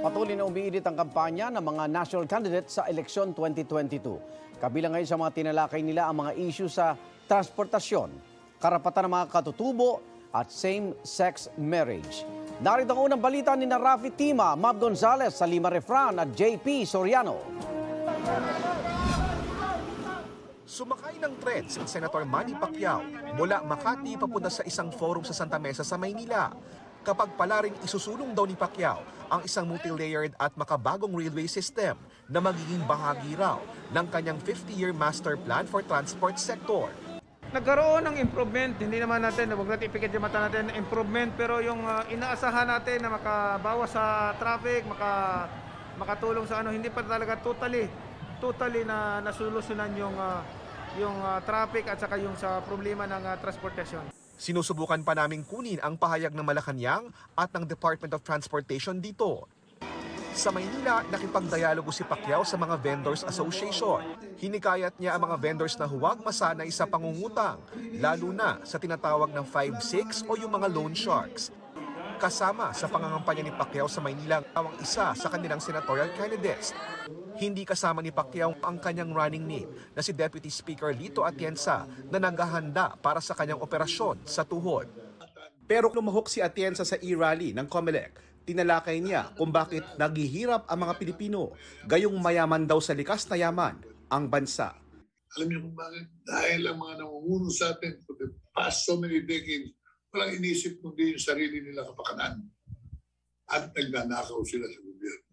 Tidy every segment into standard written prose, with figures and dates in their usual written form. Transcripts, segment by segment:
Patuloy na umiinit ang kampanya ng mga national candidates sa eleksyon 2022. Kabilang ngayon sa mga tinalakay nila ang mga issue sa transportasyon, karapatan ng mga katutubo at same-sex marriage. Narito ang unang balita ni Rafi Tima, Mab Gonzalez, Salima Refran at JP Soriano. Sumakay ng tren si Senator Manny Pacquiao mula Makati papunta sa isang forum sa Santa Mesa sa Maynila. Kapag pala ring isusulong daw ni Pacquiao ang isang multi-layered at makabagong railway system na magiging bahagi raw ng kanyang 50-year master plan for transport sector. Nagkaroon ng improvement, hindi naman natin, huwag natin ipikit yung mata natin, improvement, pero yung inaasahan natin na makabawas sa traffic, makatulong sa hindi pa talaga totally na nasolusyonan yung traffic at saka yung sa problema ng transportasyon. Sinusubukan pa naming kunin ang pahayag ng Malacanang at ng Department of Transportation dito. Sa Maynila, nakipagdialogo si Pacquiao sa mga Vendors Association. Hinikayat niya ang mga vendors na huwag masanay sa pangungutang, lalo na sa tinatawag ng 5-6 o yung mga loan sharks. Kasama sa pangangampanya ni Pacquiao sa Maynila ang isa sa kanilang senatorial candidates. Hindi kasama ni Pacquiao ang kanyang running mate na si Deputy Speaker Lito Atienza na naghahanda para sa kanyang operasyon sa tuhod. Pero lumahok si Atienza sa e-rally ng COMELEC. Tinalakay niya kung bakit naghihirap ang mga Pilipino, gayong mayaman daw sa likas na yaman ang bansa. Alam niyo kung bakit? Dahil ang mga namumuno sa atin for the past so many decades, walang inisip kundi yung sarili nila kapakanan. At nagnanakaw sila sa gobyerno.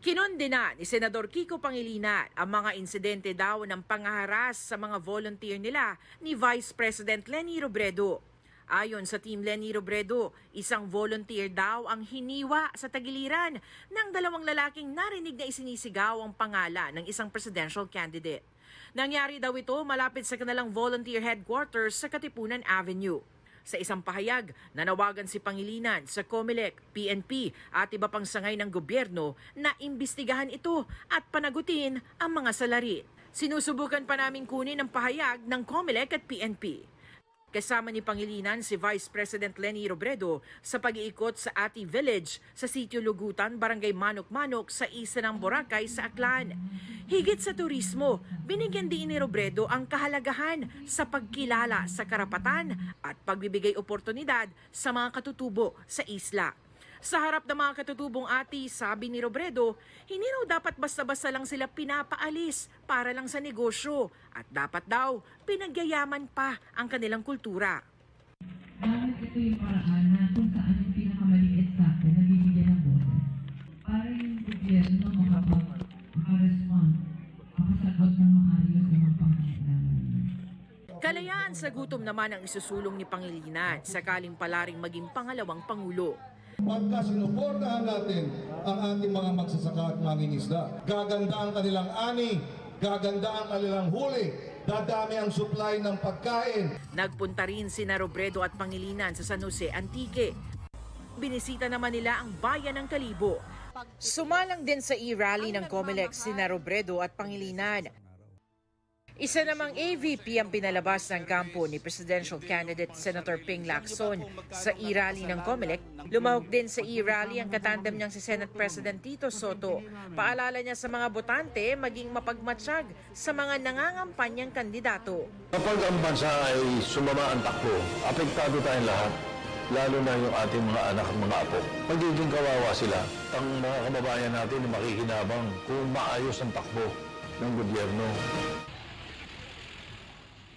Kinondena ni Senador Kiko Pangilinan ang mga insidente daw ng pangaharas sa mga volunteer nila ni Vice President Leni Robredo. Ayon sa Team Leni Robredo, isang volunteer daw ang hiniwa sa tagiliran ng dalawang lalaking narinig na isinisigaw ang pangalan ng isang presidential candidate. Nangyari daw ito malapit sa kanilang volunteer headquarters sa Katipunan Avenue. Sa isang pahayag, nanawagan si Pangilinan sa COMELEC, PNP at iba pang sangay ng gobyerno na imbestigahan ito at panagutin ang mga salarin. Sinusubukan pa naming kunin ang pahayag ng COMELEC at PNP. Kasama ni Pangilinan si Vice President Leni Robredo sa pag-iikot sa Ati Village sa Sitio Lugutan, Barangay Manok-Manok sa isa ng Boracay sa Aklan. Higit sa turismo, binigyan din ni Robredo ang kahalagahan sa pagkilala sa karapatan at pagbibigay oportunidad sa mga katutubo sa isla. Sa harap ng mga katutubong ati, sabi ni Robredo, hindi raw dapat basta-basta lang sila pinapaalis para lang sa negosyo at dapat daw pinagyayaman pa ang kanilang kultura. Bakit ito yung paraan na kung saan yung pinakamaliit sa akin na bibigyan ng bote? Para yung gobyerno makaresmond, makasagot ng maayos sa mga pangangailangan. Kalayaan sa gutom naman ang isusulong ni Pangilinan sakaling palaring maging pangalawang pangulo. Pagka sinuportahan natin ang ating mga magsasaka at mangingisda, gaganda ang kanilang ani, gaganda ang kanilang huli, dadami ang supply ng pagkain. Nagpunta rin sina Robredo at Pangilinan sa San Jose, Antique. Binisita naman nila ang bayan ng Kalibo. Sumalang din sa e-rally ng COMELEC sina Robredo at Pangilinan. Isa namang AVP ang pinalabas ng kampo ni Presidential Candidate Senator Ping Lacson sa e-rally ng COMELEC. Lumahok din sa e-rally ang katandem niyang si Senate President Tito Soto. Paalala niya sa mga botante maging mapagmatsyag sa mga nangangampanyang kandidato. Kapag ang bansa ay sumama ang takbo, apektado tayong lahat. Lalo na yung ating mga anak at mga apo. Magiging kawawa sila. Ang mga kababayan natin na makikinabang kung maayos ang takbo ng gobyerno.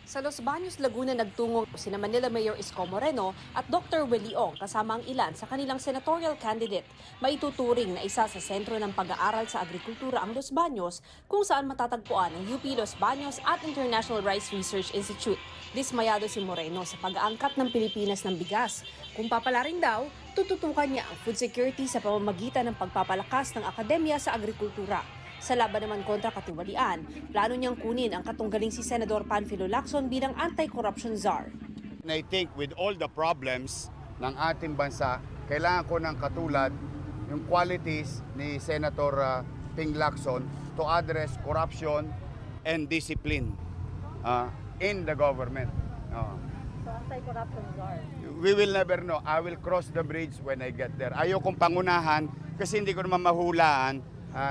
Sa Los Baños, Laguna nagtungo sina Manila Mayor Isko Moreno at Dr. Willie Ong kasama ang ilan sa kanilang senatorial candidate. Maituturing na isa sa sentro ng pag-aaral sa agrikultura ang Los Baños kung saan matatagpuan ang UP Los Baños at International Rice Research Institute. Dismayado si Moreno sa pag-aangkat ng Pilipinas ng bigas. Kung papalarin daw, tututukan niya ang food security sa pamamagitan ng pagpapalakas ng akademya sa agrikultura. Sa laban naman kontra katiwalian, plano niyang kunin ang katunggaling si Senador Panfilo Lacson bilang anti-corruption czar. And I think with all the problems ng ating bansa, kailangan ko ng katulad yung qualities ni Senator Ping Lacson to address corruption and discipline in the government. So anti-corruption czar? We will never know. I will cross the bridge when I get there. Ayokong pangunahan kasi hindi ko naman mahulaan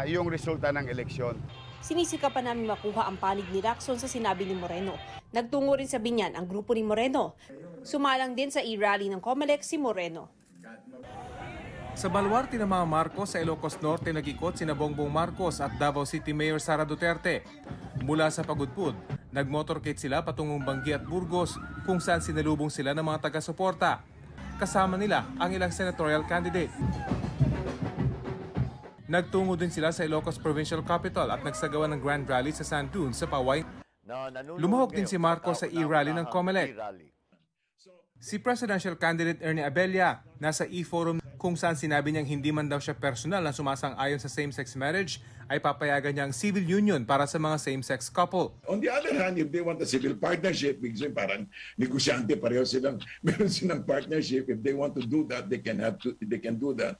yung resulta ng eleksyon. Sinisikapan namin makuha ang panig ni Lacson sa sinabi ni Moreno. Nagtungo rin sa Binyan ang grupo ni Moreno. Sumalang din sa e-rally ng COMELEC si Moreno. Sa baluarte ng mga Marcos sa Ilocos Norte nag-ikot sina Bongbong Marcos at Davao City Mayor Sara Duterte. Mula sa Pagudpud, nagmotorcade sila patungong Bangi at Burgos kung saan sinalubong sila ng mga taga-suporta. Kasama nila ang ilang senatorial candidate. Nagtungo din sila sa Ilocos Provincial Capital at nagsagawa ng Grand Rally sa Sandun sa Paway. Lumahok din si Marcos sa e-rally ng COMELEC. Si presidential candidate Ernie Abella nasa e-forum kung saan sinabi niyang hindi man daw siya personal na sumasang-ayon sa same-sex marriage ay papayagan niya ang civil union para sa mga same-sex couple. On the other hand, if they want a civil partnership, because parang negosyante pareho silang meron silang partnership. If they want to do that, they can do that.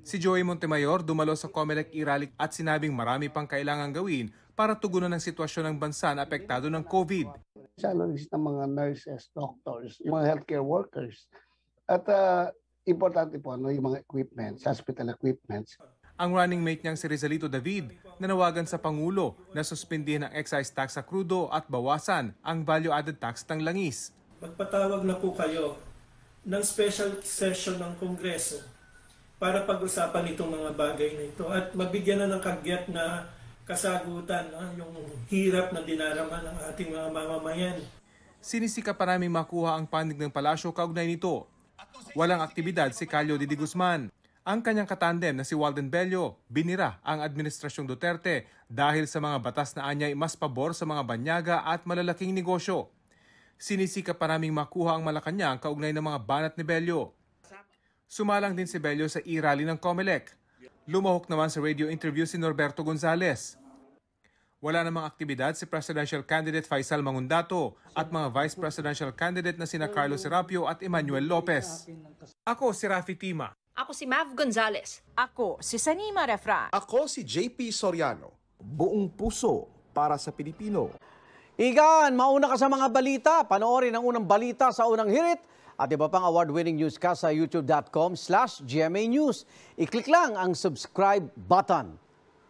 Si Joey Montemayor dumalo sa COMELEC e-rally at sinabing marami pang kailangang gawin para tugunan ang sitwasyon ng bansa na apektado ng COVID. Salaries ng mga nurses, doctors, yung mga healthcare workers. At importante po yung mga equipments, hospital equipments. Ang running mate niyang si Rizalito David nanawagan sa Pangulo na suspindihin ang excise tax sa krudo at bawasan ang value-added tax ng langis. Magpatawag na po kayo ng special session ng Kongreso para pag-usapan itong mga bagay na ito at mabigyan na ng kagyat na kasagutan yung hirap na dinarama ng ating mga mamamayan. Sinisika pa namin makuha ang panig ng palasyo kaugnay nito. Walang aktibidad si Calio Didi Guzman. Ang kanyang katandem na si Walden Bello binira ang Administrasyong Duterte dahil sa mga batas na anyay mas pabor sa mga banyaga at malalaking negosyo. Sinisika pa naming makuha ang Malacanang kaugnay ng mga banat ni Bello. Sumalang din si Bello sa e-rally ng COMELEC. Lumahok naman sa radio interview si Norberto Gonzales. Wala namang aktibidad si presidential candidate Faisal Mangundato at mga vice presidential candidate na sina Carlos Serapio at Emmanuel Lopez. Ako si Rafi Tima. Ako si Mav Gonzales. Ako si Sanima Refra. Ako si JP Soriano. Buong puso para sa Pilipino. Igan, mauna ka sa mga balita. Panoorin ang unang balita sa unang hirit at iba pang award-winning newscast sa youtube.com/GMA News. I-click lang ang subscribe button.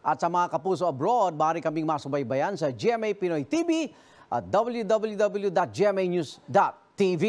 At sa mga kapuso abroad, maaari kaming masubaybayan sa GMA Pinoy TV at www.gmanews.tv.